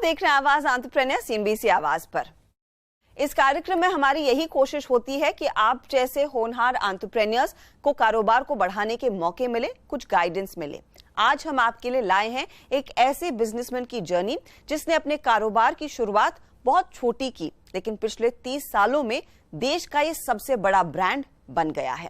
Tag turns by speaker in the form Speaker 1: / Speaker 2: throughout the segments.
Speaker 1: देख रहे हैं आवाज एंटरप्रेन्योर सीएनबीसी आवाज पर। इस कार्यक्रम में हमारी यही कोशिश होती है कि आप जैसे होनहार एंटरप्रेन्योर्स को कारोबार को बढ़ाने के मौके मिले, कुछ गाइडेंस मिले। आज हम आपके लिए लाए हैं एक ऐसे बिजनेसमैन की जर्नी जिसने अपने कारोबार की शुरुआत बहुत छोटी की, लेकिन पिछले 30 सालों में देश का ये सबसे बड़ा ब्रांड बन गया है।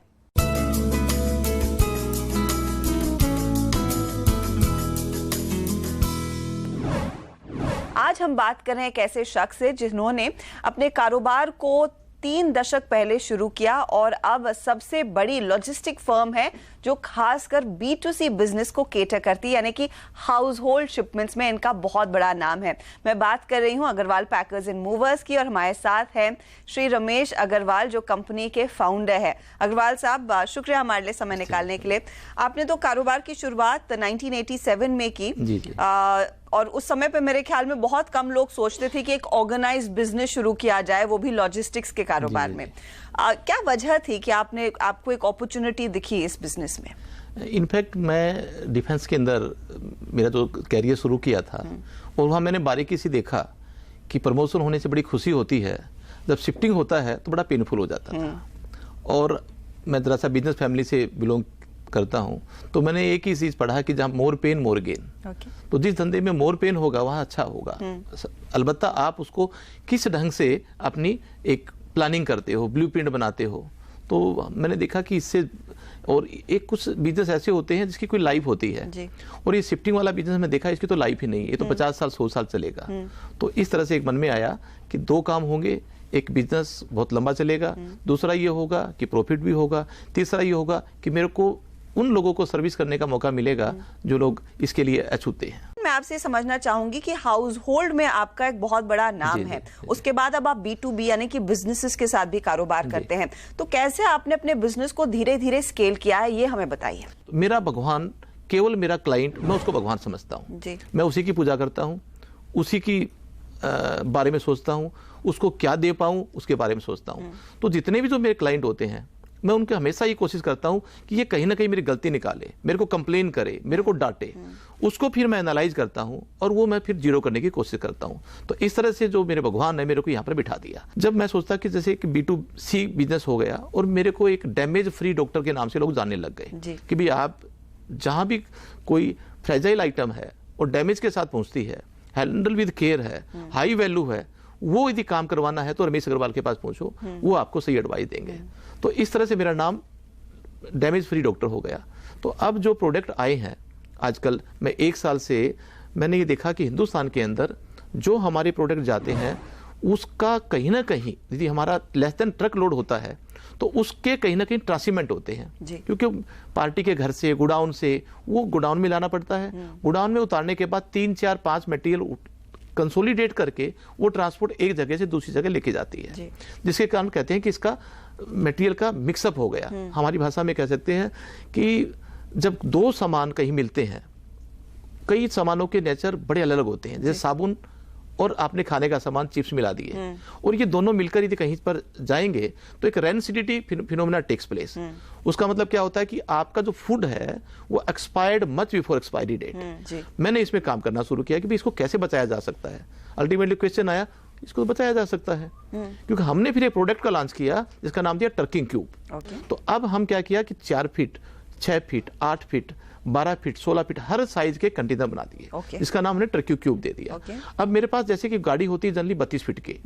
Speaker 1: आज हम बात कर रहे हैं एक ऐसे शख्स से जिन्होंने अपने कारोबार को 3 दशक पहले शुरू किया और अब सबसे बड़ी लॉजिस्टिक फर्म है जो खासकर B2C बिजनेस को केटर करती है, यानी कि हाउस होल्ड शिपमेंट्स में इनका बहुत बड़ा नाम है। मैं बात कर रही हूं अग्रवाल पैकर्स एंड मूवर्स की और हमारे साथ हैं श्री रमेश अग्रवाल जो कंपनी के फाउंडर है। अग्रवाल साहब, शुक्रिया हमारे लिए समय निकालने के लिए। आपने तो कारोबार की शुरुआत 1987 में की जी। और उस समय पे मेरे ख्याल में बहुत कम लोग सोचते थे कि एक ऑर्गेनाइज्ड बिजनेस शुरू किया जाए, वो भी लॉजिस्टिक्स के कारोबार में। क्या वजह थी कि आपको एक अपॉर्चुनिटी दिखी इस बिजनेस में?
Speaker 2: इनफैक्ट मैं डिफेंस के अंदर मेरा जो कैरियर शुरू किया था और वहाँ मैंने बारीकी से देखा कि प्रमोशन होने से बड़ी खुशी होती है, जब शिफ्टिंग होता है तो बड़ा पेनफुल हो जाता था। और मैं जरा सा बिजनेस फैमिली से बिलोंग करता हूँ, तो मैंने एक ही चीज पढ़ा कि जहाँ मोर पेन मोर गेन। तो जिस धंधे में मोर पेन होगा वहाँ अच्छा होगा। अलबत्ता आप उसको किस ढंग से अपनी एक प्लानिंग करते हो, ब्लूप्रिंट बनाते हो। तो मैंने देखा कि इससे और एक कुछ बिजनेस ऐसे होते हैं जिसकी कोई लाइफ होती है जी। और ये शिफ्टिंग वाला बिजनेस में देखा इसकी तो लाइफ ही नहीं, ये तो 50 साल 100 साल चलेगा। तो इस तरह से एक मन में आया कि 2 काम होंगे, एक बिजनेस बहुत लंबा चलेगा, दूसरा ये होगा कि प्रॉफिट भी होगा, तीसरा ये होगा कि मेरे को उन लोगों को सर्विस करने का मौका मिलेगा जो लोग इसके लिए अछूते हैं।
Speaker 1: मैं आपसे समझना चाहूंगी कि हाउस होल्ड में आपका एक बहुत बड़ा नाम है, उसके बाद अब आप B2B यानी कि बिजनेसेस के साथ भी कारोबार करते हैं, तो कैसे आपने अपने बिजनेस को धीरे धीरे स्केल किया है, ये हमें बताइए।
Speaker 2: मेरा भगवान केवल मेरा क्लाइंट, मैं उसको भगवान समझता हूँ। मैं उसी की पूजा करता हूँ, उसी की बारे में सोचता हूँ, उसको क्या दे पाऊँ उसके बारे में सोचता हूँ। तो जितने भी जो मेरे क्लाइंट होते हैं मैं उनके हमेशा ये कोशिश करता हूं कि ये कहीं ना कहीं मेरी गलती निकाले, मेरे को कंप्लेन करे, मेरे को डांटे, उसको फिर मैं एनालाइज करता हूं और वो मैं फिर जीरो करने की कोशिश करता हूं। तो इस तरह से जो मेरे भगवान ने मेरे को यहाँ पर बिठा दिया। जब मैं सोचता कि जैसे कि B2C बिजनेस हो गया और मेरे को एक डैमेज फ्री डॉक्टर के नाम से लोग जानने लग गए कि भाई आप जहां भी कोई फ्रेजाइल आइटम है और डैमेज के साथ पहुंचती है, हैंडल विद केयर है, हाई वैल्यू है, वो यदि काम करवाना है तो रमेश अग्रवाल के पास पहुंचो, वो आपको सही एडवाइस देंगे। तो इस तरह से मेरा नाम डैमेज फ्री डॉक्टर हो गया। तो अब जो प्रोडक्ट आए हैं आजकल, मैं 1 साल से मैंने ये देखा कि हिंदुस्तान के अंदर जो हमारे प्रोडक्ट जाते हैं उसका कहीं ना कहीं यदि हमारा लेस देन ट्रक लोड होता है तो उसके कहीं ना कहीं ट्रांसशिपमेंट होते हैं, क्योंकि पार्टी के घर से गोडाउन से वो गोडाउन में लाना पड़ता है। गोडाउन में उतारने के बाद 3 4 5 मटेरियल कंसोलिडेट करके वो ट्रांसपोर्ट एक जगह से दूसरी जगह लेके जाती है, जिसके कारण कहते हैं कि इसका मटेरियल का मिक्सअप हो गया। हमारी भाषा में कह सकते हैं कि जब 2 सामान कहीं मिलते हैं, कई सामानों के नेचर बड़े अलग अलग होते हैं, जैसे साबुन और आपने खाने का सामान चिप्स मिला दिए और ये दोनों मिलकर यदि कहीं पर जाएंगे तो एक रेनसिडिटी फिनोमेना टेक्स प्लेस। उसका मतलब क्या होता है कि आपका जो फूड है वो expired much before expiry date. मैंने इसमें काम करना शुरू किया कि भाई इसको कैसे बचाया जा सकता है। अल्टीमेटली क्वेश्चन आया, इसको बचाया जा सकता है, क्योंकि हमने फिर एक प्रोडक्ट का लॉन्च किया जिसका नाम दिया टर्किंग क्यूब। तो अब हम क्या किया कि 4 feet 6 feet 8 feet 12 feet 16 feet हर साइज के कंटेनर बना दिए, इसका नाम हमने टर्की क्यूब दे दिया। अब मेरे पास जैसे कि गाड़ी होती है जनरली 32 फीट की,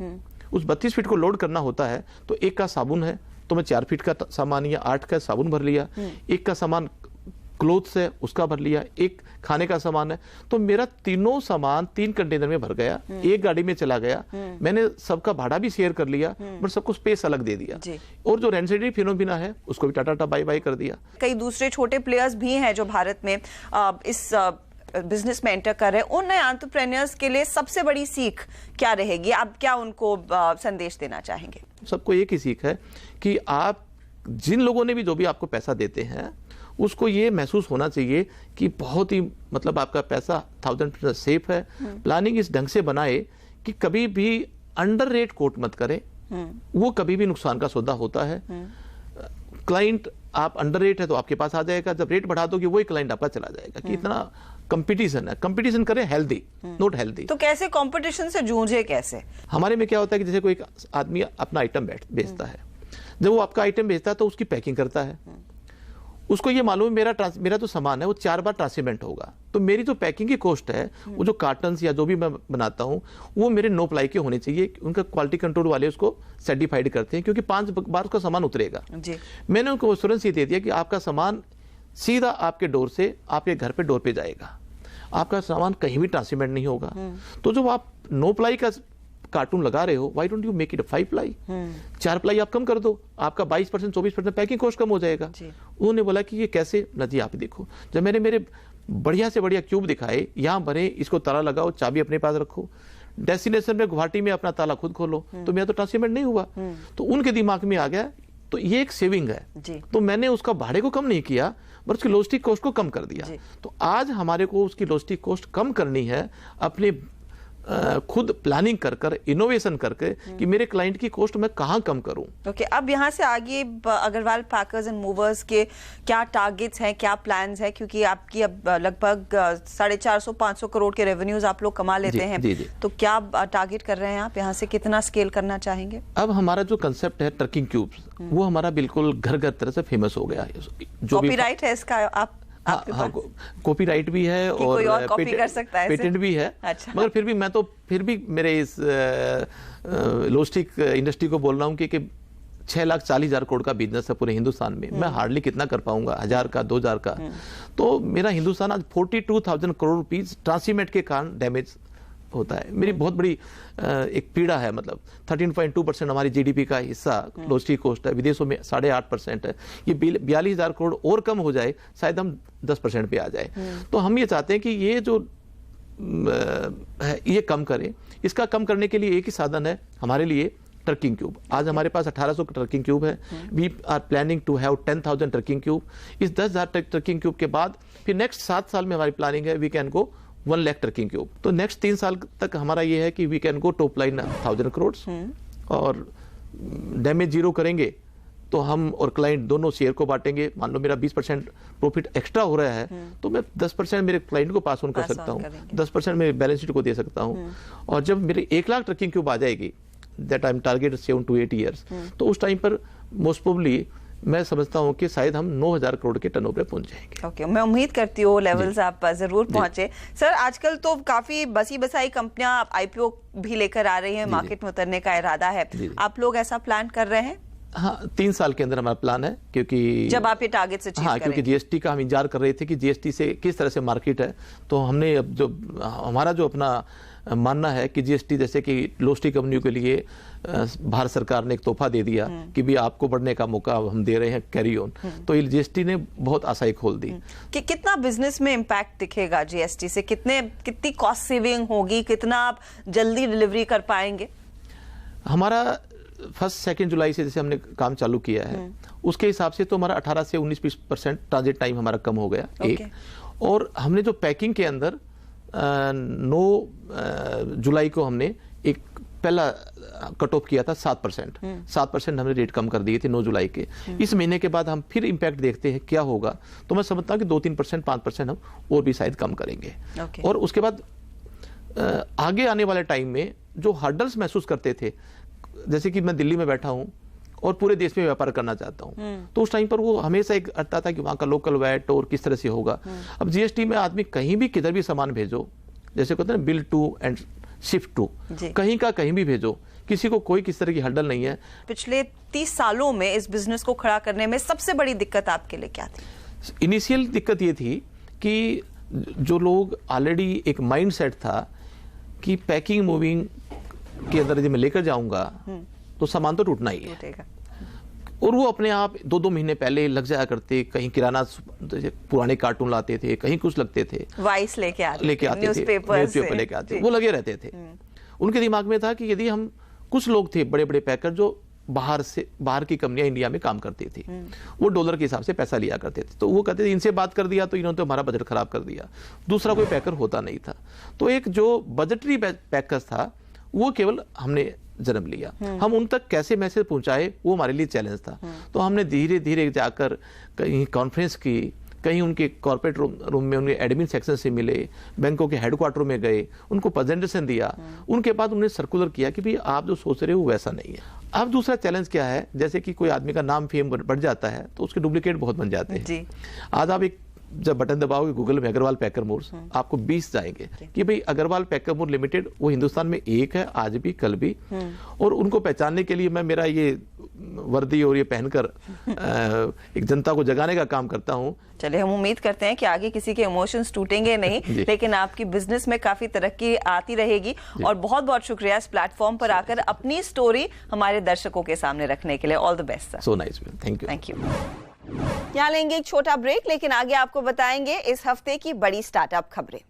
Speaker 2: उस 32 फीट को लोड करना होता है तो एक का साबुन है तो मैं 4 फीट का सामान या 8 का साबुन भर लिया, एक का सामान क्लोथ्स है उसका भर लिया, एक खाने का सामान है, तो मेरा तीनों सामान 3 कंटेनर में भर गया, एक गाड़ी में चला गया। मैंने सबका भाड़ा भी शेयर कर लिया बट सबको स्पेस अलग दे दिया और जो रेंसिडिटी फिनोमेना है उसको भी टाटा बाय बाय कर दिया।
Speaker 1: कई दूसरे छोटे प्लेयर्स भी हैं जो भारत में इस बिजनेस में एंटर कर रहे हैं, उन नए एंटरप्रेन्योर्स के लिए सबसे बड़ी सीख क्या रहेगी? आप क्या उनको संदेश देना चाहेंगे?
Speaker 2: सबको एक ही सीख है कि आप जिन लोगों ने भी जो भी आपको पैसा देते हैं उसको ये महसूस होना चाहिए कि बहुत ही मतलब आपका पैसा 1000% सेफ है। प्लानिंग इस ढंग से बनाए कि कभी भी अंडर रेट कोट मत करें, वो कभी भी नुकसान का सौदा होता है। क्लाइंट आप अंडर रेट है तो आपके पास आ जाएगा, जब रेट बढ़ा दोगे वही क्लाइंट आपका चला जाएगा कि इतना कंपटीशन है, कंपटीशन करें हेल्दी, नॉट हेल्दी।
Speaker 1: तो कैसे कंपटीशन से जूझे कैसे?
Speaker 2: हमारे में क्या होता है कि जैसे कोई आदमी अपना आइटम बेचता है, जब वो आपका आइटम बेचता है तो उसकी पैकिंग करता है, उसको ये मालूम है मेरा तो सामान है वो 4 बार ट्रांसशिपमेंट होगा, तो मेरी जो पैकिंग की कॉस्ट है, वो जो कार्टन्स या जो भी मैं बनाता हूँ वो मेरे नो प्लाई के होने चाहिए। उनका क्वालिटी कंट्रोल वाले उसको सर्टिफाइड करते हैं, क्योंकि 5 बार उसका सामान उतरेगा जी। मैंने उनको एश्योरेंस ये दे दिया कि आपका सामान सीधा आपके डोर से आपके घर पे डोर पे जाएगा, आपका सामान कहीं भी ट्रांसशिपमेंट नहीं होगा। तो जब आप नो प्लाई का कार्टून लगा रहे हो, why don't you make it 5 ply, 4 ply आप कम कर दो, आपका 22% 24% पैकिंग कॉस्ट कम हो जाएगा। उन्होंने बोला कि ये कैसे ना जी, आप देखो, जब मैंने मेरे बढ़िया से बढ़िया क्यूब दिखाए, यहाँ भरे, इसको ताला लगाओ, चाबी अपने पास रखो, डेस्टिनेशन में गुवाहाटी में अपना ताला खुद खोलो, तो मेरा तो ट्रांसशिपमेंट नहीं हुआ। तो उनके दिमाग में आ गया तो ये एक सेविंग है जी। तो मैंने उसका भाड़े को कम नहीं किया, बस उसकी लॉजिस्टिक कॉस्ट को कम कर दिया। तो आज हमारे को उसकी लॉजिस्टिक कॉस्ट कम करनी है, अपने खुद प्लानिंग कर इनोवेशन करके कि मेरे क्लाइंट की कॉस्ट मैं कहां कम करूं।
Speaker 1: ओके, अब यहां से आगे अग्रवाल पैकर्स एंड मूवर्स के क्या टारगेट्स हैं, क्या प्लान्स हैं? क्योंकि आपकी अब लगभग 450-500 करोड़ के रेवेन्यूज आप लोग कमा लेते हैं, जी। तो क्या टारगेट कर रहे हैं आप? यहाँ से कितना स्केल करना चाहेंगे?
Speaker 2: अब हमारा जो कंसेप्ट है ट्रकिंग क्यूब्स, वो हमारा बिल्कुल घर घर तरह से फेमस हो गया है। जो
Speaker 1: कॉपीराइट है इसका आप
Speaker 2: हाँ, कॉपीराइट भी है और पेटेंट भी है। अच्छा। मगर फिर भी मेरे इस लॉजिस्टिक इंडस्ट्री को बोल रहा हूँ कि 6,40,000 करोड़ का बिजनेस है पूरे हिंदुस्तान में, मैं हार्डली कितना कर पाऊंगा, 1,000 का 2,000 का। तो मेरा हिंदुस्तान आज 42,000 करोड़ रुपीज ट्रांसशिपमेंट के कारण डैमेज होता है। मेरी बहुत बड़ी एक पीड़ा है, मतलब 13.2% हमारी जीडीपी का हिस्सा लॉजिस्टिक कॉस्ट है, विदेशों में 8.5% है। ये 42,000 करोड़ और कम हो जाए, शायद हम 10% पे आ जाए। तो हम ये चाहते हैं कि ये जो है ये कम करें। इसका कम करने के लिए एक ही साधन है हमारे लिए, ट्रकिंग क्यूब। आज हमारे पास 1800 ट्रकिंग क्यूब है। We are planning to have 10,000 trucking cube. इस 10,000 ट्रकिंग क्यूब के बाद फिर नेक्स्ट 7 साल में हमारी प्लानिंग है we can go 1 lakh trucking cube. तो नेक्स्ट 3 साल तक हमारा ये है कि we can go top line 1,000 crore और डैमेज जीरो करेंगे। तो हम और क्लाइंट दोनों शेयर को बांटेंगे। मान लो मेरा 20% प्रॉफिट एक्स्ट्रा हो रहा है, तो मैं 10% मेरे क्लाइंट को पास ऑन कर सकता हूँ, 10% मेरे बैलेंस शीट को दे सकता हूँ। और जब मेरे 1 लाख ट्रकिंग क्यूब आ जाएगी, that I am target 7 to 8 years, तो उस टाइम पर मोस्ट प्रोबेबली मैं समझता हूं कि शायद हम 9,000 करोड़ के टर्नओवर पे पहुंच जाएंगे।
Speaker 1: ओके, मैं उम्मीद करती हूँ लेवल्स आप जरूर पहुंचे। सर, आजकल तो काफी बसी बसाई कंपनियां आईपीओ भी लेकर आ रही हैं, मार्केट में उतरने का इरादा है, आप लोग ऐसा प्लान कर रहे हैं?
Speaker 2: हाँ, 3 साल के अंदर हमारा प्लान है, क्योंकि
Speaker 1: जब आप ये टारगेट से
Speaker 2: हाँ, क्योंकि जीएसटी का हम इंतजार कर रहे थे कि जीएसटी से किस तरह से मार्केट है। तो हमने अब जो हमारा जो अपना मानना है कि जीएसटी जैसे कि लॉजिस्टिक कंपनियों के लिए भारत सरकार ने एक तोहफा दे दिया कि भी आपको बढ़ने का मौका हम दे रहे हैं, कैरी ऑन। तो ये जीएसटी ने बहुत आशाएं खोल दी।
Speaker 1: कि कितना बिजनेस में इंपैक्ट दिखेगा जीएसटी से? कितनी कॉस्ट सेविंग होगी? कितना आप जल्दी डिलीवरी कर पाएंगे?
Speaker 2: हमारा 1-2 जुलाई से जैसे हमने काम चालू किया है, उसके हिसाब से तो हमारा 18 से 19% ट्रांजिट टाइम हमारा कम हो गया। एक और हमने जो पैकिंग के अंदर 9 जुलाई को हमने एक पहला कट ऑफ किया था 7% हमने रेट कम कर दिए थे 9 जुलाई के। इस महीने के बाद हम फिर इंपैक्ट देखते हैं क्या होगा, तो मैं समझता हूं कि 2-3%, 5% हम और भी शायद कम करेंगे। और उसके बाद आगे आने वाले टाइम में जो हर्डल्स महसूस करते थे, जैसे कि मैं दिल्ली में बैठा हूं और पूरे देश में व्यापार करना चाहता हूं, तो उस टाइम पर वो हमेशा एक आता था कि वहां का लोकल वैट और किस तरह से होगा। अब जीएसटी में आदमी कहीं भी किधर भी सामान भेजो, जैसे कहते हैं bill to and shift to, कहीं का कहीं भी भेजो, किसी को कोई किस तरह की हर्डल नहीं है।
Speaker 1: पिछले 30 सालों में इस बिजनेस को खड़ा करने में सबसे बड़ी दिक्कत आपके लिए क्या थी?
Speaker 2: इनिशियल दिक्कत ये थी कि जो लोग ऑलरेडी एक माइंड सेट था कि पैकिंग मूविंग के अंदर जब मैं लेकर जाऊंगा तो सामान तो टूटना ही है, और वो अपने आप 2-2 महीने पहले लग जाया करते, कहीं किराना पुराने कार्टून लाते थे, कहीं कुछ लगते थे,
Speaker 1: वाइस लेके आते थे,
Speaker 2: न्यूज़पेपर लेके आते, वो लगे रहते थे। उनके दिमाग में था कि यदि हम कुछ लोग थे बड़े बड़े पैकर जो बाहर की कंपनियां इंडिया में काम करती थी, वो डॉलर के हिसाब से पैसा लिया करते थे, तो वो कहते थे इनसे बात कर दिया तो इन्होंने तो हमारा बजट खराब कर दिया। दूसरा कोई पैकर होता नहीं था, तो एक जो बजटरी पैकर था वो केवल हमने जन्म लिया। हम उन तक कैसे मैसेज पहुंचाए वो हमारे लिए चैलेंज था। तो हमने धीरे धीरे जाकर कहीं कॉन्फ्रेंस की, कहीं उनके कॉर्पोरेट रूम में उनके एडमिन सेक्शन से मिले, बैंकों के हेडक्वार्टर में गए, उनको प्रेजेंटेशन दिया, उनके बाद उन्होंने सर्कुलर किया कि भाई आप जो सोच रहे हो वैसा नहीं है। अब दूसरा चैलेंज क्या है, जैसे कि कोई आदमी का नाम फेम बढ़ जाता है तो उसके डुप्लीकेट बहुत बन जाते हैं। आज आप एक जब बटन दबाओगे गूगल में अग्रवाल पैकरमोर्स, आपको 20 जाएंगे कि भाई अग्रवाल पैकरमोर लिमिटेड वो हिंदुस्तान में एक है, आज भी कल भी। और उनको पहचानने के लिए मैं मेरा ये वर्दी और ये पहनकर एक जनता को जगाने का काम करता हूं।
Speaker 1: चलिए, हम उम्मीद करते हैं कि आगे किसी के इमोशंस टूटेंगे नहीं, लेकिन आपकी बिजनेस में काफी तरक्की आती रहेगी। और बहुत बहुत शुक्रिया इस प्लेटफॉर्म पर आकर अपनी स्टोरी हमारे दर्शकों के सामने रखने के लिए। All the best sir.
Speaker 2: So nice, thank you.
Speaker 1: Thank you. यहाँ लेंगे एक छोटा ब्रेक, लेकिन आगे आपको बताएंगे इस हफ्ते की बड़ी स्टार्टअप खबरें।